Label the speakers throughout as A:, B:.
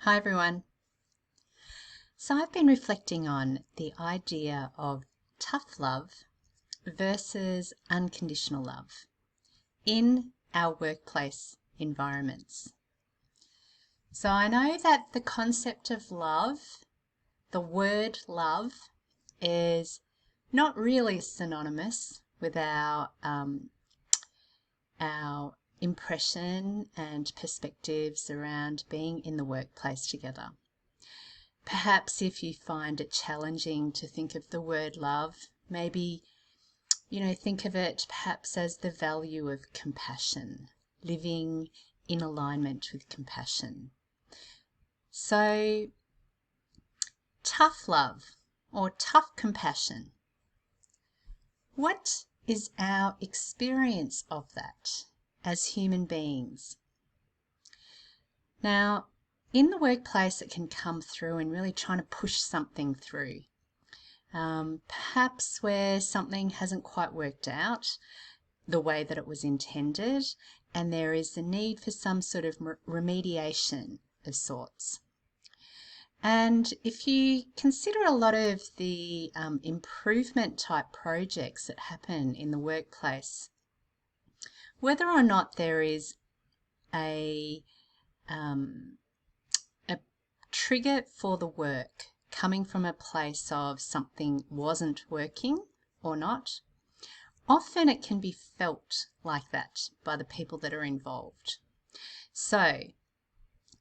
A: Hi everyone. So I've been reflecting on the idea of tough love versus unconditional love in our workplace environments. So I know that the concept of love, the word love, is not really synonymous with our impression and perspectives around being in the workplace together. Perhaps if you find it challenging to think of the word love, maybe, think of it perhaps as the value of compassion, living in alignment with compassion. So, tough love or tough compassion. What is our experience of that as human beings? Now, in the workplace, it can come through in really trying to push something through. Perhaps where something hasn't quite worked out the way that it was intended, and there is the need for some sort of remediation of sorts. And if you consider a lot of the improvement type projects that happen in the workplace, whether or not there is a trigger for the work coming from a place of something wasn't working or not, often it can be felt like that by the people that are involved. So,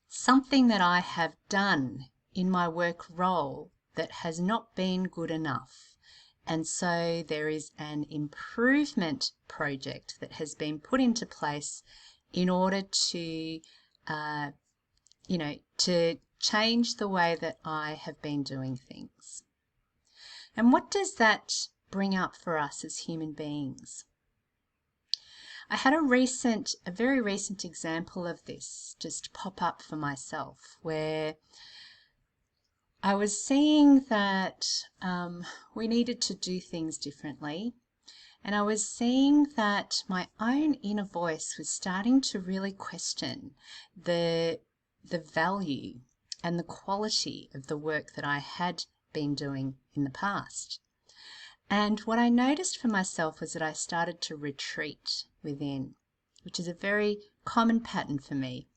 A: something that I have done in my work role that has not been good enough. And so there is an improvement project that has been put into place in order to to change the way that I have been doing things. And what does that bring up for us as human beings? I had a very recent example of this just pop up for myself, where I was seeing that we needed to do things differently. And I was seeing that my own inner voice was starting to really question the value and the quality of the work that I had been doing in the past. And what I noticed for myself was that I started to retreat within, which is a very common pattern for me.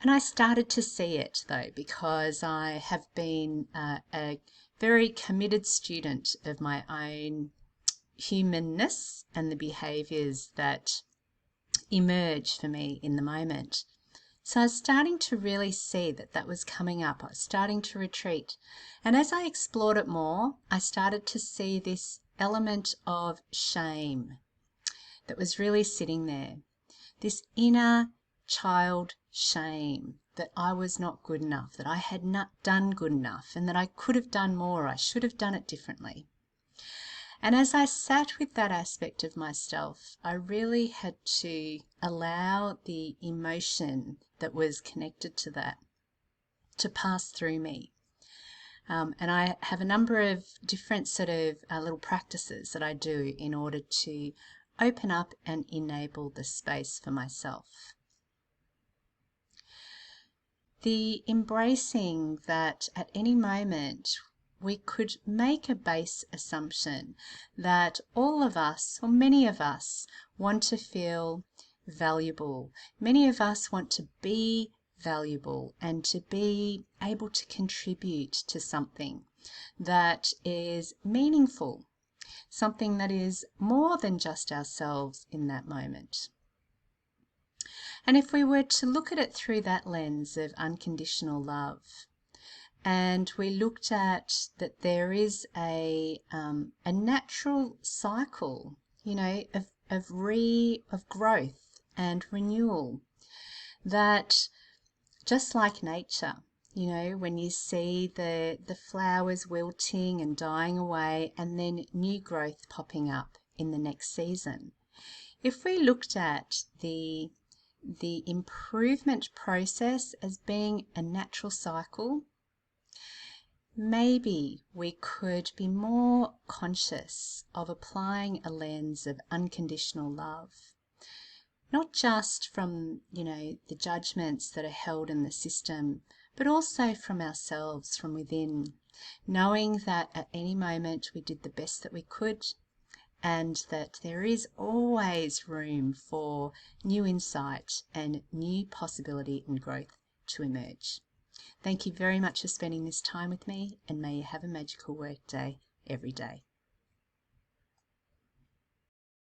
A: And I started to see it though, because I have been a very committed student of my own humanness and the behaviours that emerge for me in the moment. So I was starting to really see that was coming up. I was starting to retreat. And as I explored it more, I started to see this element of shame that was really sitting there. This inner child shame that I was not good enough, that I had not done good enough, and that I could have done more, I should have done it differently. And as I sat with that aspect of myself, I really had to allow the emotion that was connected to that to pass through me. And I have a number of different sort of little practices that I do in order to open up and enable the space for myself. The embracing that at any moment we could make a base assumption that all of us, or many of us, want to feel valuable. Many of us want to be valuable and to be able to contribute to something that is meaningful, something that is more than just ourselves in that moment. And if we were to look at it through that lens of unconditional love, and we looked at that there is a natural cycle, of growth and renewal, that just like nature, when you see the flowers wilting and dying away and then new growth popping up in the next season. If we looked at the improvement process as being a natural cycle, maybe we could be more conscious of applying a lens of unconditional love. not just from, the judgments that are held in the system, but also from ourselves, from within, knowing that at any moment we did the best that we could, and that there is always room for new insight and new possibility and growth to emerge. Thank you very much for spending this time with me, and may you have a magical work day every day.